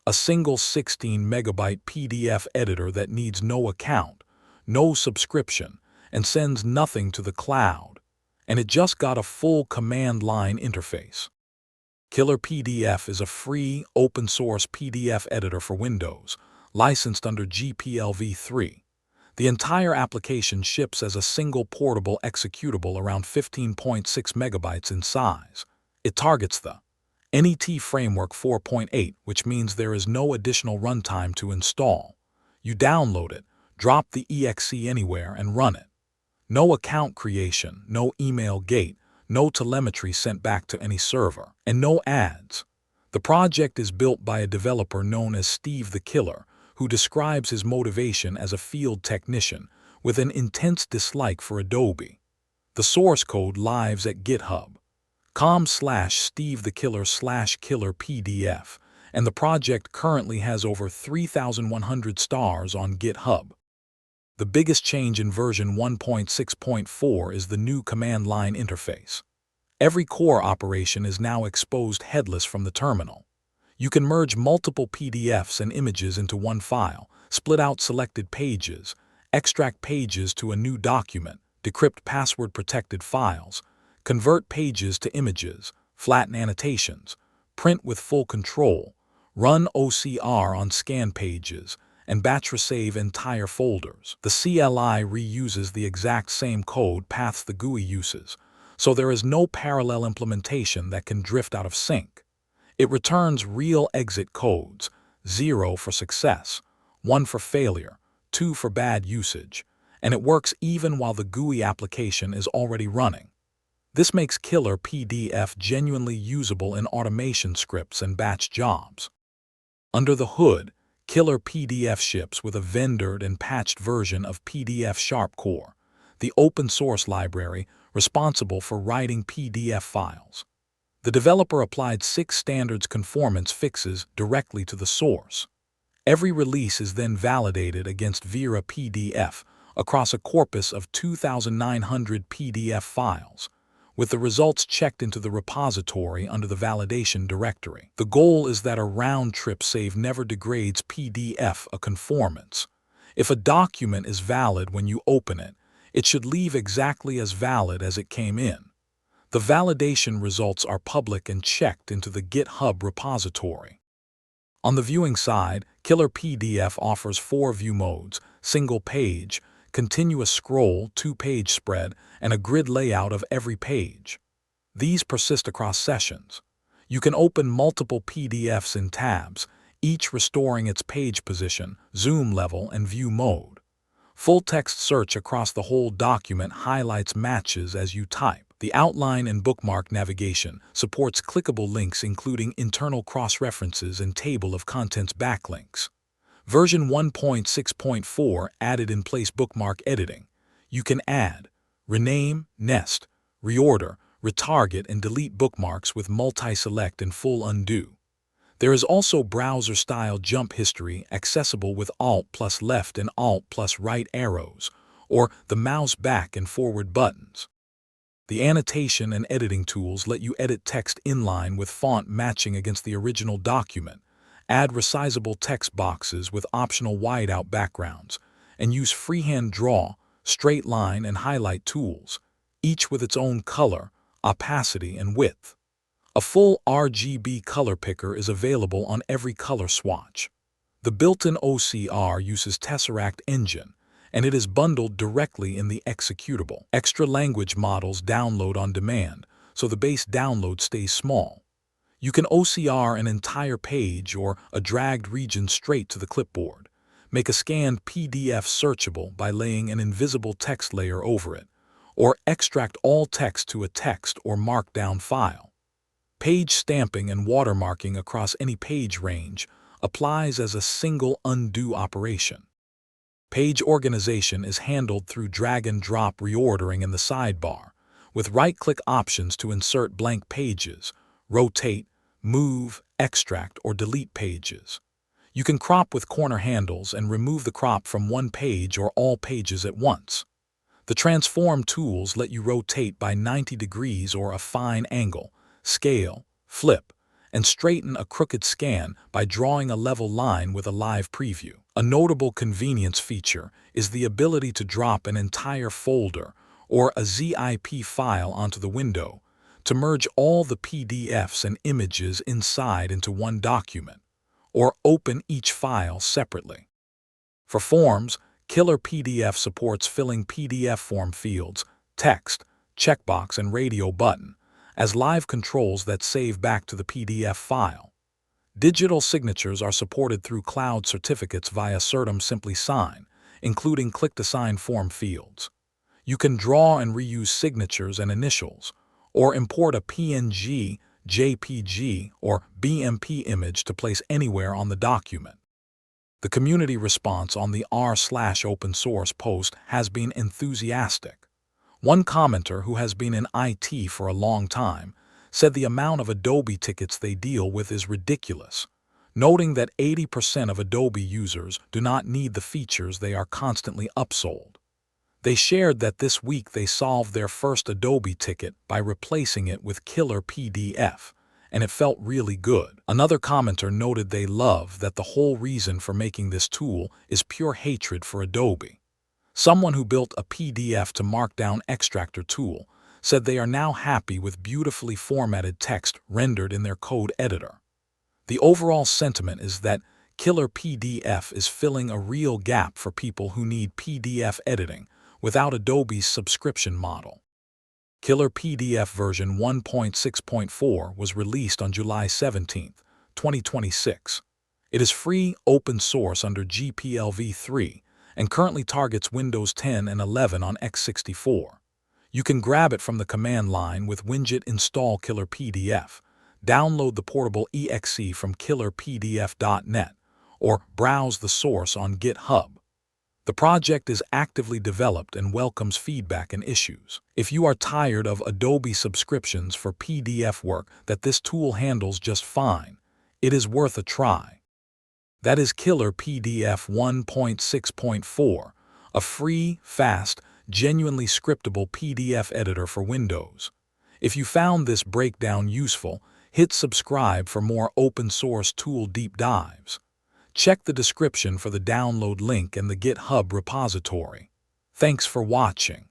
a single 16 megabyte PDF editor that needs no account, no subscription, and sends nothing to the cloud. And it just got a full command line interface. KillerPDF is a free, open-source PDF editor for Windows, licensed under GPLv3. The entire application ships as a single portable executable around 15.6 megabytes in size. It targets the NET Framework 4.8, which means there is no additional runtime to install. You download it, drop the exe anywhere, and run it. No account creation, no email gate, no telemetry sent back to any server, and no ads. The project is built by a developer known as Steve the Killer, who describes his motivation as a field technician with an intense dislike for Adobe. The source code lives at github.com/SteveTheKiller/KillerPDF, and the project currently has over 3,100 stars on GitHub. The biggest change in version 1.6.4 is the new command line interface. Every core operation is now exposed headless from the terminal. You can merge multiple PDFs and images into one file, split out selected pages, extract pages to a new document, decrypt password-protected files, convert pages to images, flatten annotations, print with full control, run OCR on scan pages, and batch resave entire folders. The CLI reuses the exact same code paths the GUI uses, so there is no parallel implementation that can drift out of sync. It returns real exit codes, 0 for success, 1 for failure, 2 for bad usage, and it works even while the GUI application is already running. This makes KillerPDF genuinely usable in automation scripts and batch jobs. Under the hood, KillerPDF ships with a vendored and patched version of PDF Sharp Core, the open-source library responsible for writing PDF files. The developer applied 6 standards conformance fixes directly to the source. Every release is then validated against Vera PDF across a corpus of 2,900 PDF files, with the results checked into the repository under the validation directory. The goal is that a round-trip save never degrades PDF a conformance. If a document is valid when you open it, it should leave exactly as valid as it came in. The validation results are public and checked into the GitHub repository. On the viewing side, KillerPDF offers 4 view modes: single page, continuous scroll, 2-page spread, and a grid layout of every page. These persist across sessions. You can open multiple PDFs in tabs, each restoring its page position, zoom level, and view mode. Full-text search across the whole document highlights matches as you type. The outline and bookmark navigation supports clickable links including internal cross-references and table of contents backlinks. Version 1.6.4 added in-place bookmark editing. You can add, rename, nest, reorder, retarget, and delete bookmarks with multi-select and full undo. There is also browser-style jump history accessible with Alt plus left and Alt plus right arrows, or the mouse back and forward buttons. The annotation and editing tools let you edit text inline with font matching against the original document, add resizable text boxes with optional whiteout backgrounds, and use freehand draw, straight line, and highlight tools, each with its own color, opacity, and width. A full RGB color picker is available on every color swatch. The built-in OCR uses Tesseract Engine, and it is bundled directly in the executable. Extra language models download on demand, so the base download stays small. You can OCR an entire page or a dragged region straight to the clipboard. Make a scanned PDF searchable by laying an invisible text layer over it, or extract all text to a text or markdown file. Page stamping and watermarking across any page range applies as a single undo operation. Page organization is handled through drag-and-drop reordering in the sidebar, with right-click options to insert blank pages, rotate, move, extract, or delete pages. You can crop with corner handles and remove the crop from one page or all pages at once. The transform tools let you rotate by 90 degrees or a fine angle, scale, flip, and straighten a crooked scan by drawing a level line with a live preview. A notable convenience feature is the ability to drop an entire folder or a zip file onto the window to merge all the PDFs and images inside into one document, or open each file separately. For forms, KillerPDF supports filling PDF form fields, text, checkbox, and radio button as live controls that save back to the PDF file. Digital signatures are supported through cloud certificates via Certum Simply Sign, including Click to Sign form fields. You can draw and reuse signatures and initials, or import a PNG, JPG, or BMP image to place anywhere on the document. The community response on the r/open source post has been enthusiastic. One commenter who has been in IT for a long time said the amount of Adobe tickets they deal with is ridiculous, noting that 80% of Adobe users do not need the features they are constantly upsold. They shared that this week they solved their first Adobe ticket by replacing it with KillerPDF, and it felt really good. Another commenter noted they love that the whole reason for making this tool is pure hatred for Adobe. Someone who built a PDF to Markdown extractor tool said they are now happy with beautifully formatted text rendered in their code editor. The overall sentiment is that KillerPDF is filling a real gap for people who need PDF editing without Adobe's subscription model. KillerPDF version 1.6.4 was released on July 17, 2026. It is free, open source under GPLv3 and currently targets Windows 10 and 11 on x64. You can grab it from the command line with widget install KillerPDF, download the portable exe from killerpdf.net, or browse the source on GitHub. The project is actively developed and welcomes feedback and issues. If you are tired of Adobe subscriptions for PDF work that this tool handles just fine, it is worth a try. That is KillerPDF 1.6.4, a free, fast, genuinely scriptable PDF editor for Windows. If you found this breakdown useful, hit subscribe for more open-source tool deep dives. Check the description for the download link and the GitHub repository. Thanks for watching.